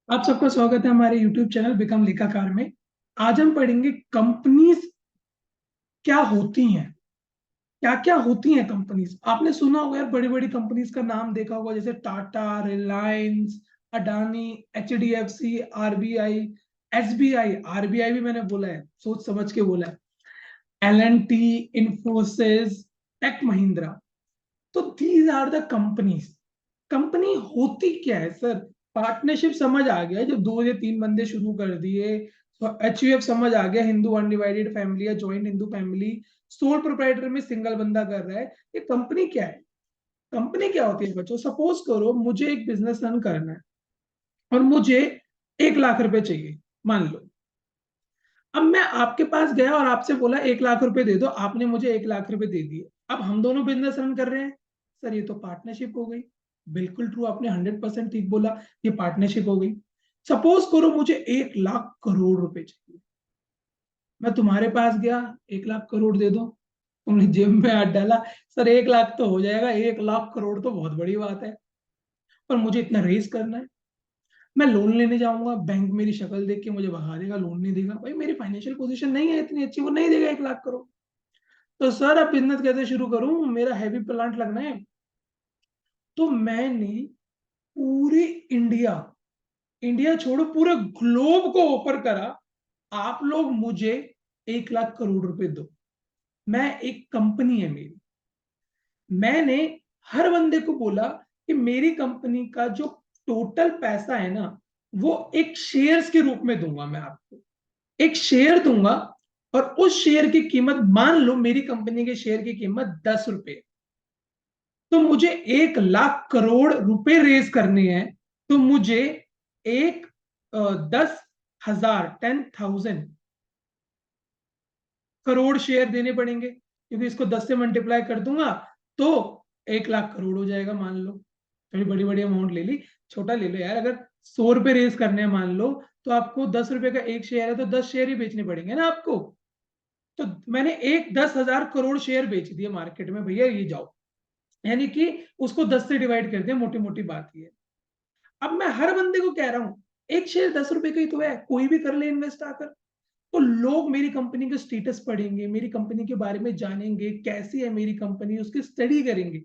आप सबका स्वागत है हमारे YouTube चैनल बिकम लेखाकार में। आज हम पढ़ेंगे कंपनीज क्या होती हैं, क्या क्या होती हैं कंपनीज। आपने सुना होगा यार, बड़ी बड़ी कंपनीज का नाम देखा होगा, जैसे Tata, Reliance, Adani, HDFC, RBI, SBI। RBI भी मैंने बोला है, सोच समझ के बोला है। L&T, इंफोसिस, टेक महिंद्रा। तो these are the companies. Company होती क्या है सर? पार्टनरशिप समझ आ गया, जब 2 या 3 बंदे शुरू कर दिए। तो HUF समझ आ गया, हिंदू अनडिवाइडेड फैमिली या joint Hindu family. Sole proprietor में सिंगल बंदा कर रहा है। ये कंपनी क्या है? कंपनी क्या होती है बच्चों? सपोज करो मुझे एक बिजनेस रन करना है और मुझे 1 लाख रुपए चाहिए, मान लो। अब मैं आपके पास गया और आपसे बोला 1 लाख रुपए दे दो, आपने मुझे 1 लाख रुपए दे दिए। अब हम दोनों बिजनेस रन कर रहे हैं। सर ये तो पार्टनरशिप हो गई। बिल्कुल ट्रू, आपने 100% ठीक बोला। ये पार्टनरशिप हो गई। सपोज करो मुझे 1 लाख करोड़ रुपए चाहिए। मैं तुम्हारे पास गया, 1 लाख करोड़ दे दो। तुमने जेब में हाथ डाला, सर 1 लाख तो हो जाएगा, 1 लाख करोड़ तो बहुत बड़ी बात है, पर मुझे इतना रेस करना है। मैं लोन लेने जाऊंगा, बैंक मेरी शक्ल देख के मुझे भगा देगा, लोन नहीं देगा। भाई मेरी फाइनेंशियल पोजीशन नहीं है इतनी अच्छी, वो नहीं देगा 1 लाख करोड़। तो सर अब बिजनेस कैसे शुरू करूं? मेरा हैवी प्लांट लगना है। तो मैंने पूरी इंडिया, इंडिया छोड़ो पूरे ग्लोब को ऑफर करा, आप लोग मुझे 1 लाख करोड़ रुपए दो। मैं, एक कंपनी है मेरी, मैंने हर बंदे को बोला कि मेरी कंपनी का जो टोटल पैसा है ना, वो एक शेयर्स के रूप में दूंगा। मैं आपको एक शेयर दूंगा, और उस शेयर की कीमत, मान लो मेरी कंपनी के शेयर की कीमत 10 रुपए। तो मुझे 1 लाख करोड़ रुपए रेज करने हैं। तो मुझे एक 10,000, 10,000 करोड़ शेयर देने पड़ेंगे, क्योंकि इसको 10 से मल्टीप्लाई कर दूंगा तो 1 लाख करोड़ हो जाएगा, मान लो। थोड़ी बड़ी बड़ी अमाउंट ले ली, छोटा ले लो यार। अगर 100 रुपए रेज करने हैं मान लो, तो आपको 10 रुपए का एक शेयर है, तो 10 शेयर ही बेचने पड़ेंगे ना आपको। तो मैंने एक 10,000 करोड़ शेयर बेच दिए मार्केट में, भैया ये जाओ। यानी कि उसको 10 से डिवाइड कर दिया, मोटी मोटी बात ये। अब मैं हर बंदे को कह रहा हूं, एक शेयर 10 रुपए का ही तो है, कोई भी कर ले इन्वेस्ट आकर। तो लोग मेरी कंपनी के स्टेटस पढ़ेंगे, मेरी कंपनी के बारे में जानेंगे, कैसी है मेरी कंपनी, उसकी स्टडी करेंगे।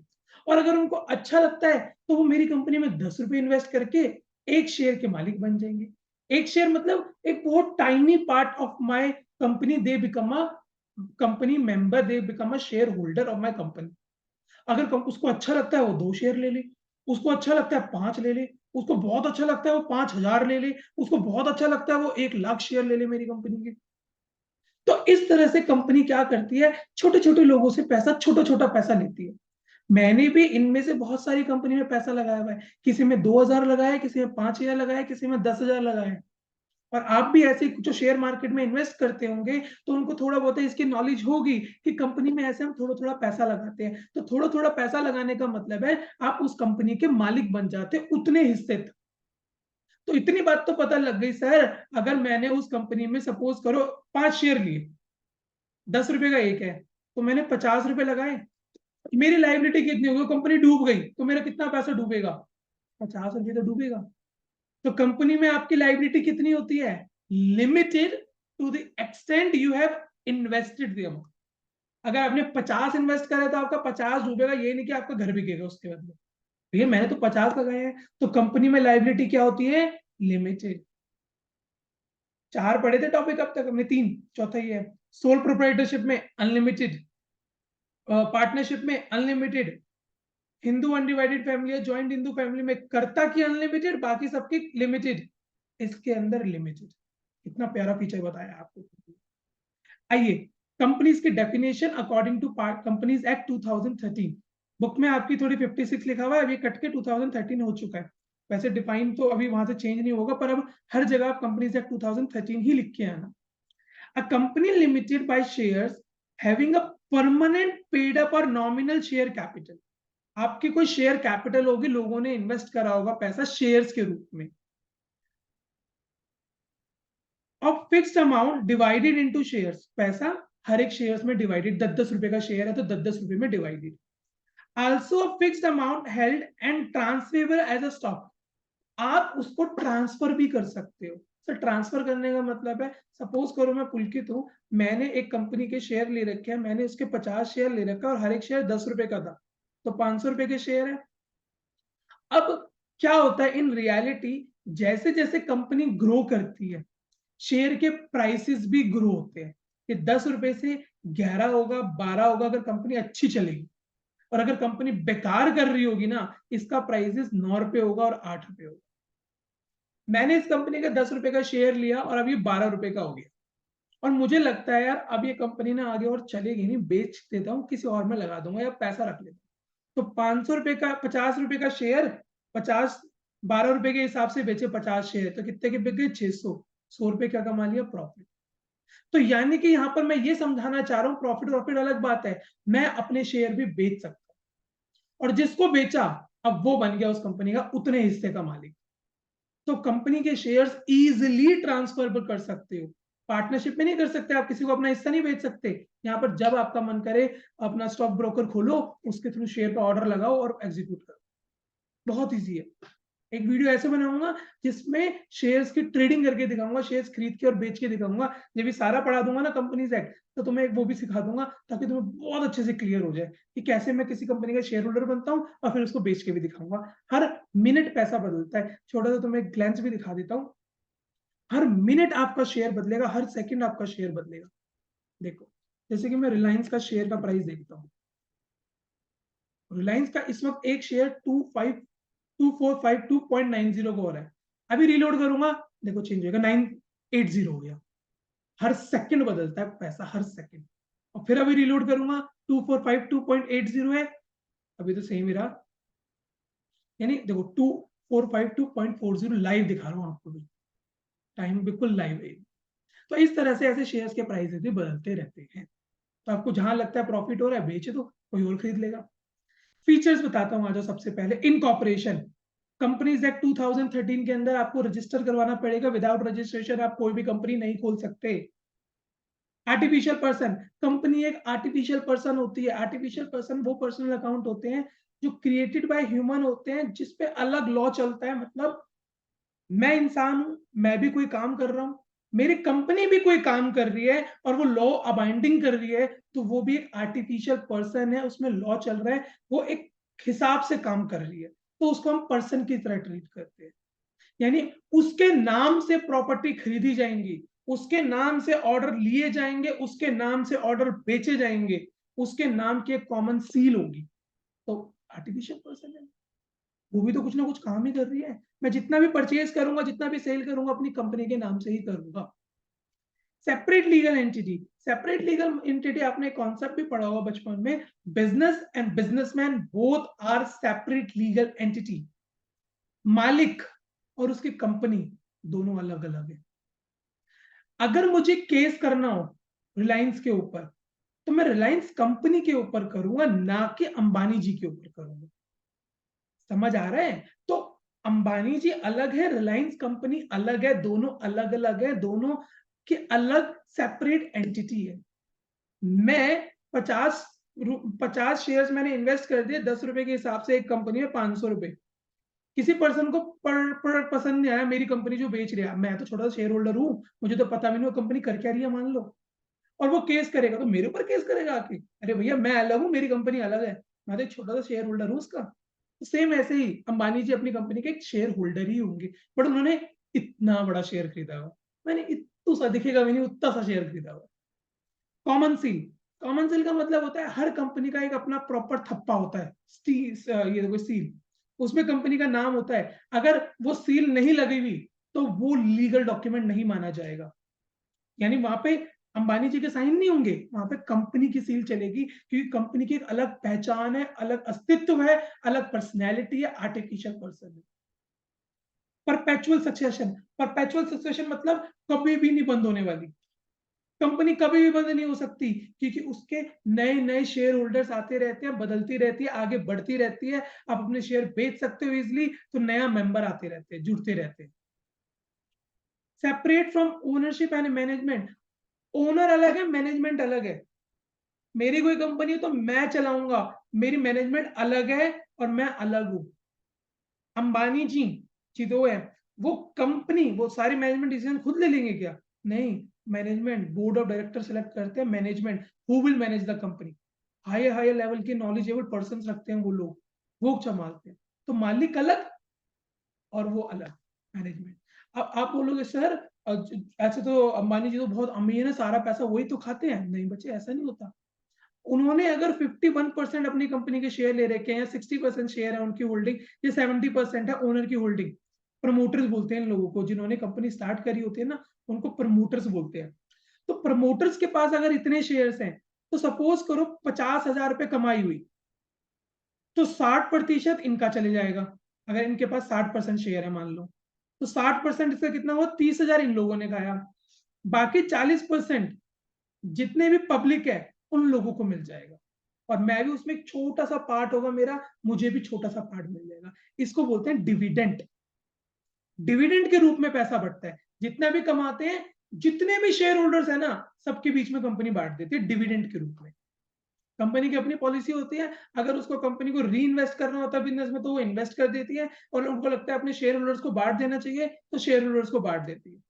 और अगर उनको अच्छा लगता है तो वो मेरी कंपनी में 10 रुपए इन्वेस्ट करके एक शेयर के मालिक बन जाएंगे। एक शेयर मतलब एक बहुत tiny part of my company, they become a company member, they become a share holder of my company. अगर उसको अच्छा लगता है वो 2 शेयर ले ले, उसको अच्छा लगता है 5 ले ले, उसको बहुत अच्छा लगता है वो 5,000 ले ले, उसको बहुत अच्छा लगता है वो 1 लाख शेयर ले ले मेरी कंपनी के। तो इस तरह से कंपनी क्या करती है, छोटे छोटे लोगों से पैसा, छोटा छोटा पैसा लेती है। मैंने भी इनमें से बहुत सारी कंपनी में पैसा लगाया हुआ है। किसी में 2,000 लगाया है, किसी में 5,000 लगाया है, किसी में 10,000 लगाया है। और आप भी ऐसे जो शेयर मार्केट में इन्वेस्ट करते होंगे, तो उनको थोड़ा बहुत इसकी नॉलेज होगी कि कंपनी में ऐसे हम थोड़ा थोड़ा पैसा लगाते हैं। तो थोड़ा थोड़ा पैसा लगाने का मतलब है आप उस कंपनी के मालिक बन जाते हैं उतने हिस्से तक। तो इतनी बात तो पता लग गई सर। अगर मैंने उस कंपनी में सपोज करो 5 शेयर लिए, 10 रुपए का एक है, तो मैंने 50 रुपए लगाए। मेरी लाइबिलिटी कितनी होगी? कंपनी डूब गई तो मेरा कितना पैसा डूबेगा? 50 रुपए तो डूबेगा। तो कंपनी में आपकी लाइबिलिटी कितनी होती है? Limited to the extent you have invested the amount. अगर आपने 50 इन्वेस्ट करा तो आपका 50 डूबेगा, ये नहीं कि आपका घर बिकेगा उसके बदले। भैया मैंने तो 50 लगाए हैं। तो कंपनी में लाइबिलिटी क्या होती है? लिमिटेड। 4 पढ़े थे टॉपिक अब तक हमने, 3, चौथा ही है। सोल प्रोप्राइटरशिप में अनलिमिटेड, पार्टनरशिप में अनलिमिटेड, हिंदू अनडिवाइडेड फैमिली है, ज्वाइंट हिंदू फैमिली में कर्ता की अनलिमिटेड, बाकी सबकी लिमिटेड। इसके अंदर लिमिटेड। कितना प्यारा फीचर बताया आपको। आइए, कंपनीज की definition according to companies act 2013। Book में आपकी थोड़ी 56 लिखा हुआ है, अभी कट के 2013 हो चुका है। वैसे डिफाइन तो अभी वहां से चेंज नहीं होगा, पर अब हर जगह आप कंपनीज एक्ट 2013 ही लिख के आना। A company limited by shares having a permanent paid up और नॉमिनल शेयर कैपिटल। आपकी कोई शेयर कैपिटल होगी, लोगों ने इन्वेस्ट करा होगा पैसा शेयर्स के रूप में, और fixed amount divided into shares. पैसा हर एक शेयर्स में डिवाइडेड, 10-10 रुपए का शेयर है तो 10-10 रुपए में divided. Also fixed amount held and transferable as a stock. आप उसको ट्रांसफर भी कर सकते हो। सर ट्रांसफर करने का मतलब है, सपोज करो मैं पुलकित हूँ, मैंने एक कंपनी के शेयर ले रखे हैं, मैंने उसके 50 शेयर ले रखा है और हर एक शेयर 10 रुपए का था, तो 500 रुपए के शेयर है। अब क्या होता है इन रियलिटी, जैसे जैसे कंपनी ग्रो करती है, शेयर के प्राइसेस भी ग्रो होते हैं, कि 10 रुपए से 11 होगा, 12 होगा अगर कंपनी अच्छी चलेगी, और अगर कंपनी बेकार कर रही होगी ना, इसका प्राइसेस 9 रुपए होगा और 8 रुपए होगा। मैंने इस कंपनी का 10 रुपए का शेयर लिया और अब ये 12 रुपए का हो गया, और मुझे लगता है यार अब ये कंपनी ना आगे और चलेगी नहीं, बेच देता हूँ, किसी और में लगा दूंगा या पैसा रख लेता हूँ। तो 500 रुपए का 50 रुपए का शेयर, 50 12 रुपए के हिसाब से बेचे 50 शेयर, तो कितने के बिक गए? 600। 100 रुपए क्या कमा लिया? प्रॉफिट। तो यानी कि यहां पर मैं ये समझाना चाह रहा हूं, प्रॉफिट प्रॉफिट अलग बात है, मैं अपने शेयर भी बेच सकता हूं, और जिसको बेचा अब वो बन गया उस कंपनी का उतने हिस्से का मालिक। तो कंपनी के शेयर्स इजीली ट्रांसफर कर सकते हो, पार्टनरशिप में नहीं कर सकते, आप किसी को अपना हिस्सा नहीं बेच सकते। यहाँ पर जब आपका मन करे अपना स्टॉक ब्रोकर खोलो, उसके थ्रू शेयर का ऑर्डर लगाओ और एग्जीक्यूट करो, बहुत ईजी है। एक वीडियो ऐसे बनाऊंगा जिसमें शेयर्स की ट्रेडिंग करके दिखाऊंगा, शेयर्स खरीद के और बेच के दिखाऊंगा, जब ये सारा पढ़ा दूंगा ना कंपनीज एक्ट, तो तुम्हें एक वो भी सिखा दूंगा, ताकि तुम्हें बहुत अच्छे से क्लियर हो जाए कि कैसे मैं किसी कंपनी का शेयर होल्डर बनता हूँ और फिर उसको बेच के भी दिखाऊंगा। हर मिनट पैसा बदलता है, छोटा सा तुम्हें ग्लैंस भी दिखा देता हूँ। हर मिनट आपका शेयर बदलेगा, हर सेकंड आपका शेयर बदलेगा। देखो, जैसे कि मैं रिलायंस का शेयर का प्राइस देखता हूँ, रिलायंस का इस वक्त एक शेयर 2452.90 का हो रहा है। अभी रीलोड करूंगा, देखो चेंज होगा, 980 हो गया। हर सेकंड बदलता है पैसा, हर सेकंड। और फिर अभी रीलोड करूंगा, 2452.80 है, अभी तो सेम ही रहा। यानी देखो 2452.40 लाइव दिखा रहा हूँ आपको भी, टाइम बिल्कुल लाइव है। तो इस तरह से ऐसे शेयर्स के प्राइसेस भी बदलते रहते हैं। तो आपको जहां लगता है प्रॉफिट हो रहा है बेच दो, कोई और खरीद लेगा। फीचर्स बताता हूं, आ जाओ। सबसे पहले इनकॉर्पोरेशन, कंपनीज एक्ट 2013 के अंदर आपको रजिस्टर करवाना पड़ेगा, विदाउट रजिस्ट्रेशन आप कोई भी कंपनी नहीं खोल सकते। आर्टिफिशियल पर्सन, कंपनी एक आर्टिफिशियल पर्सन होती है। आर्टिफिशियल पर्सन वो पर्सनल अकाउंट होते हैं जो क्रिएटेड बाय ह्यूमन होते हैं, जिसपे अलग लॉ चलता है। मतलब मैं इंसान हूं, मैं भी कोई काम कर रहा हूं, मेरी कंपनी भी कोई काम कर रही है और वो लॉ अबाइंडिंग कर रही है, तो वो भी एक आर्टिफिशियल पर्सन है, उसमें लॉ चल रहा है, वो एक हिसाब से काम कर रही है, तो उसको हम पर्सन की तरह ट्रीट करते हैं। यानी उसके नाम से प्रॉपर्टी खरीदी जाएंगी, उसके नाम से ऑर्डर लिए जाएंगे, उसके नाम से ऑर्डर बेचे जाएंगे, उसके नाम की एक कॉमन सील होगी, तो आर्टिफिशियल पर्सन है, वो भी तो कुछ ना कुछ काम ही कर रही है। मैं जितना भी परचेज करूंगा, जितना भी सेल करूंगा, अपनी कंपनी के नाम से ही करूंगा। Separate legal entity, separate legal entity आपने कॉन्सेप्ट भी पढ़ा होगा बचपन में, business and businessman both are separate legal entity. मालिक और उसकी कंपनी दोनों अलग अलग है। अगर मुझे केस करना हो रिलायंस के ऊपर, तो मैं रिलायंस कंपनी के ऊपर करूंगा, ना कि अंबानी जी के ऊपर करूंगा। समझ आ रहा है? तो अंबानी जी अलग है, रिलायंस कंपनी अलग है, दोनों अलग अलग है, दोनों की अलग सेपरेट एंटिटी है। मैं 50 शेयर्स मैंने इन्वेस्ट कर दिए 10 रुपए के हिसाब से, एक कंपनी में 500 रुपए, किसी पर्सन को पसंद नहीं आया मेरी कंपनी जो बेच रहा है, मैं तो छोटा सा शेयर होल्डर हूं, मुझे तो पता भी नहीं वो कंपनी कर क्या रही है मान लो, और वो केस करेगा, तो मेरे ऊपर केस करेगा आके, अरे भैया मैं अलग हूँ, मेरी कंपनी अलग है, मैं तो एक छोटा सा शेयर होल्डर हूँ उसका। तो सेम ऐसे ही अंबानी जी अपनी कंपनी के एक शेयर होल्डर ही होंगे, बट उन्होंने इतना बड़ा शेयर खरीदा हुआ, मैंने इतना सा दिखेगा भी नहीं, उतना सा शेयर खरीदा हुआ। कॉमन सील, कॉमन सील का मतलब होता है हर कंपनी का एक अपना प्रॉपर थप्पा होता है, ये देखो सील, उसमें कंपनी का नाम होता है, अगर वो सील नहीं लगी हुई तो वो लीगल डॉक्यूमेंट नहीं माना जाएगा। यानी वहां पे अंबानी जी के साइन नहीं होंगे, वहां पे कंपनी की सील चलेगी, क्योंकि कंपनी की एक अलग पहचान है, अलग अस्तित्व है, अलग पर्सनैलिटी है, आर्टिफिशियल पर्सन है। परपेचुअल सक्सेशन, परपेचुअल सक्सेशन मतलब कभी भी नहीं बंद होने वाली कंपनी, कभी भी बंद नहीं हो सकती, क्योंकि उसके नए नए शेयर होल्डर्स आते रहते हैं, बदलती रहती है, आगे बढ़ती रहती है, आप अपने शेयर बेच सकते हो इजिली, तो नया मेंबर आते रहते हैं, जुड़ते रहते हैं। Separate from ownership and management, owner अलग है, मैनेजमेंट अलग है। मेरी कोई कंपनी है तो मैं चलाऊंगा, मेरी मैनेजमेंट अलग है और मैं अलग हूं। अंबानी जी चीजें वो है, वो कंपनी वो सारी मैनेजमेंट डिसीजन खुद ले लेंगे क्या? नहीं, management board of director select करते हैं, management who will manage the company, high high level के नॉलेजेबल पर्सन रखते हैं वो लोग, वो संभालते हैं। तो मालिक अलग और वो अलग मैनेजमेंट। अब आप बोलोगे सर ऐसे तो अंबानी जी तो बहुत अमीर है, सारा पैसा वही तो खाते हैं। नहीं बच्चे, ऐसा नहीं होता। उन्होंने अगर 51% अपनी कंपनी के शेयर ले रखे हैं या 60% शेयर है उनकी होल्डिंग, या 70% है ओनर की होल्डिंग, प्रमोटर्स बोलते हैं इन लोगों को, जिन्होंने कंपनी स्टार्ट करी होती है ना, उनको प्रमोटर्स बोलते हैं। तो प्रमोटर्स के पास अगर इतने शेयर्स हैं, तो सपोज करो 50,000 रुपए कमाई हुई, तो 60% इनका चले जाएगा। अगर इनके पास 60% शेयर है मान लो, तो 60% इसका कितना हुआ? 30,000 इन लोगों ने खाया। बाकी 40% जितने भी पब्लिक है उन लोगों को मिल जाएगा, और मैं भी उसमें एक छोटा सा पार्ट होगा मेरा, मुझे भी छोटा सा पार्ट मिल जाएगा। इसको बोलते हैं डिविडेंड। डिविडेंड के रूप में पैसा बढ़ता है, जितना भी कमाते हैं, जितने भी शेयर होल्डर्स है ना, सबके बीच में कंपनी बांट देती है डिविडेंड के रूप में। कंपनी की अपनी पॉलिसी होती है, अगर उसको कंपनी को री इन्वेस्ट करना होता है बिजनेस में, तो वो इन्वेस्ट कर देती है, और उनको लगता है अपने शेयर होल्डर्स को बांट देना चाहिए, तो शेयर होल्डर्स को बांट देती है।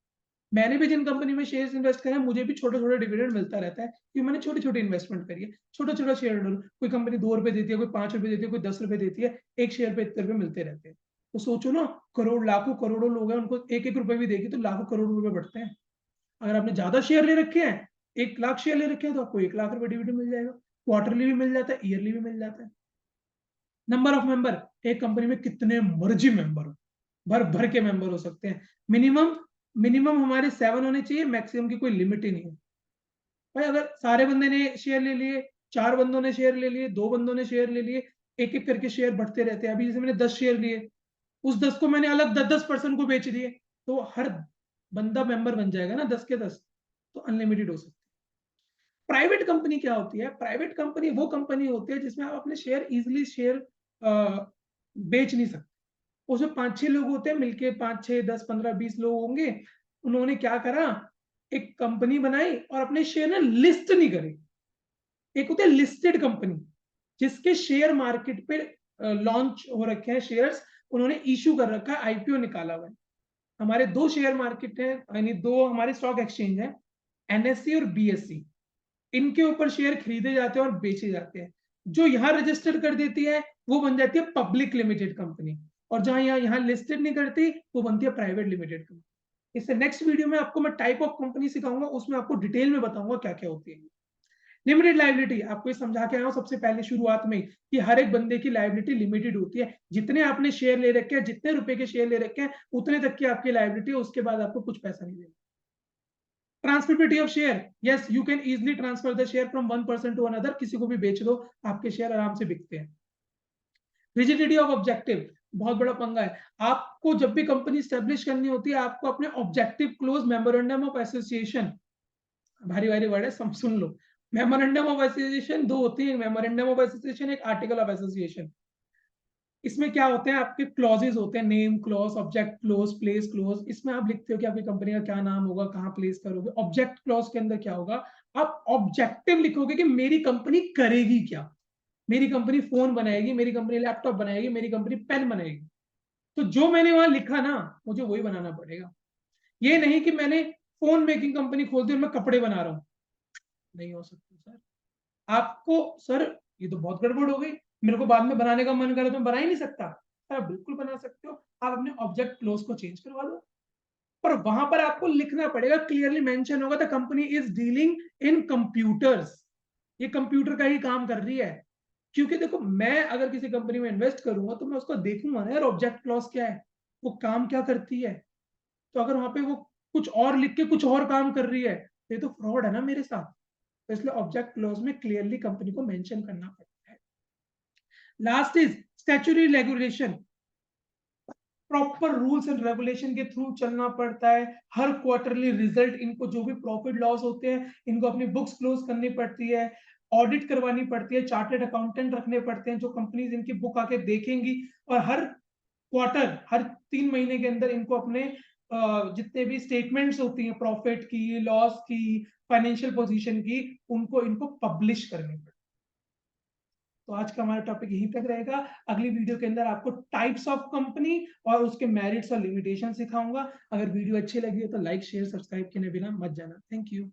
मैंने भी जिन कंपनी में शेयर्स इन्वेस्ट करे हैं, मुझे भी छोटा छोटा डिविडेंड मिलता रहता है, क्योंकि मैंने छोटी छोटी इन्वेस्टमेंट करी है, छोटा छोटा शेयर होल्डर। कोई कंपनी 2 रुपए देती है, कोई 5 रुपए देती है, कोई 10 रुपए देती है, एक शेयर पे इतने रुपए मिलते रहते हैं। तो सोचो ना, करोड़ लाखों करोड़ों लोग हैं, उनको एक एक रुपए भी देगी तो लाखों करोड़ों रुपए बढ़ते हैं। अगर आपने ज्यादा शेयर ले रखे हैं, 1 लाख शेयर ले रखे हैं, तो आपको 1 लाख रुपए डिविडेंड मिल जाएगा। क्वार्टरली भी मिल जाता है, ईयरली भी मिल जाता है। नंबर ऑफ मेंबर, एक कंपनी में कितने मर्जी मेंबर हो, भर भर के मेंबर हो सकते हैं। मिनिमम मिनिमम हमारे 7 होने चाहिए, मैक्सिमम की कोई लिमिट ही नहीं है। भाई अगर सारे बंदे ने शेयर ले लिए, 4 बंदों ने शेयर ले लिए, 2 बंदों ने शेयर ले लिए, एक एक करके शेयर बढ़ते रहते हैं। अभी जैसे मैंने 10 शेयर लिए, उस 10 को मैंने अलग 10-10% को बेच दिए, तो हर बंदा मेंबर बन जाएगा ना, 10 के 10, तो अनलिमिटेड हो सकता है। प्राइवेट कंपनी क्या होती है? प्राइवेट कंपनी वो कंपनी होती है जिसमें आप अपने शेयर इजिली शेयर बेच नहीं सकते। उसमें 5-6 लोग होते हैं मिलके, 5-6-10-15-20 लोग होंगे। उन्होंने क्या करा, एक कंपनी बनाई और अपने शेयर ना लिस्ट नहीं करे। एक होती है लिस्टेड कंपनी, जिसके शेयर मार्केट पे लॉन्च हो रखे हैं शेयर्स, उन्होंने इशू कर रखा है, आईपीओ निकाला हुआ है। हमारे 2 शेयर मार्केट है, यानी 2 हमारे स्टॉक एक्सचेंज है, एनएससी और बीएससी। इनके ऊपर शेयर खरीदे जाते हैं और बेचे जाते हैं। जो यहाँ रजिस्टर कर देती है वो बन जाती है पब्लिक लिमिटेड कंपनी, और जहां यहाँ लिस्टेड नहीं करती वो बनती है प्राइवेट लिमिटेड कंपनी। इससे नेक्स्ट वीडियो में आपको मैं टाइप ऑफ कंपनी सिखाऊंगा, उसमें आपको डिटेल में बताऊंगा क्या क्या होती है। लिमिटेड लाइबिलिटी आपको ये समझा के आया हूं सबसे पहले शुरुआत में कि हर एक बंदे की लाइबिलिटी लिमिटेड होती है। जितने आपने शेयर ले रखे हैं, जितने रुपए के शेयर ले रखे हैं, उतने तक की आपकी लाइबिलिटी है, उसके बाद आपको कुछ पैसा नहीं देना। Transferability of share, yes you can easily transfer the share from one person to another, किसी को भी बेच दो, आपके शेयर आराम से बिकते हैं। रिजिडिटी ऑफ ऑब्जेक्टिव, बहुत बड़ा पंगा है। आपको जब भी कंपनी स्टेब्लिश करनी होती है, आपको अपने objective close memorandum of association, भारी भारी वर्ड है, सुन लो। मेमोरेंडम ऑफ एसोसिएशन 2 होती है, मेमोरेंडम ऑफ एसोसिएशन, एक आर्टिकल ऑफ एसोसिएशन। इसमें क्या होते हैं, आपके क्लॉजेज होते हैं, name clause, object clause, place clause. इसमें आप लिखते हो कि आपकी कंपनी का क्या नाम होगा, कहाँ प्लेस करोगे। ऑब्जेक्ट क्लॉज के अंदर क्या होगा, आप ऑब्जेक्टिव लिखोगे कि मेरी कंपनी करेगी क्या। मेरी कंपनी फोन बनाएगी, मेरी कंपनी लैपटॉप बनाएगी, मेरी कंपनी पेन बनाएगी। तो जो मैंने वहां लिखा ना, मुझे वही बनाना पड़ेगा। ये नहीं कि मैंने फोन मेकिंग कंपनी खोल दी और मैं कपड़े बना रहा हूं, नहीं हो सकता सर। आपको सर ये तो बहुत गड़बड़ हो गई, मेरे को बाद में बनाने का मन करे तो मैं बना ही नहीं सकता। सर आप बिल्कुल बना सकते हो, आप अपने ऑब्जेक्ट क्लोज को चेंज करवा दो, पर वहां पर आपको लिखना पड़ेगा, क्लियरली मेंशन होगा the company is dealing in computers, ये कंप्यूटर का ही काम कर रही है। क्योंकि देखो, मैं अगर किसी कंपनी में इन्वेस्ट करूंगा तो मैं उसको देखूंगा ना यार, ऑब्जेक्ट क्लॉज क्या है, वो काम क्या करती है। तो अगर वहां पे वो कुछ और लिख के कुछ और काम कर रही है, तो ये तो फ्रॉड है ना मेरे साथ। तो इसलिए ऑब्जेक्ट क्लॉज में क्लियरली कंपनी को मेंशन करना पड़ता है। Last is statutory regulation, proper rules and regulation के थ्रू चलना पड़ता है। हर क्वार्टरली रिजल्ट, इनको जो भी प्रॉफिट लॉस होते हैं, इनको अपनी बुक्स क्लोज करनी पड़ती है, ऑडिट करवानी पड़ती है, चार्टेड अकाउंटेंट रखने पड़ते हैं जो कंपनीज इनकी बुक आके देखेंगी, और हर क्वार्टर, हर 3 महीने के अंदर इनको अपने जितने भी स्टेटमेंट्स होती हैं, प्रॉफिट की, लॉस की, फाइनेंशियल पोजीशन की, उनको इनको पब्लिश करनी पड़ती है। तो आज का हमारा टॉपिक यहीं तक रहेगा। अगली वीडियो के अंदर आपको टाइप्स ऑफ कंपनी और उसके मेरिट्स और लिमिटेशन सिखाऊंगा। अगर वीडियो अच्छी लगी हो तो लाइक शेयर सब्सक्राइब किए बिना मत जाना। Thank you.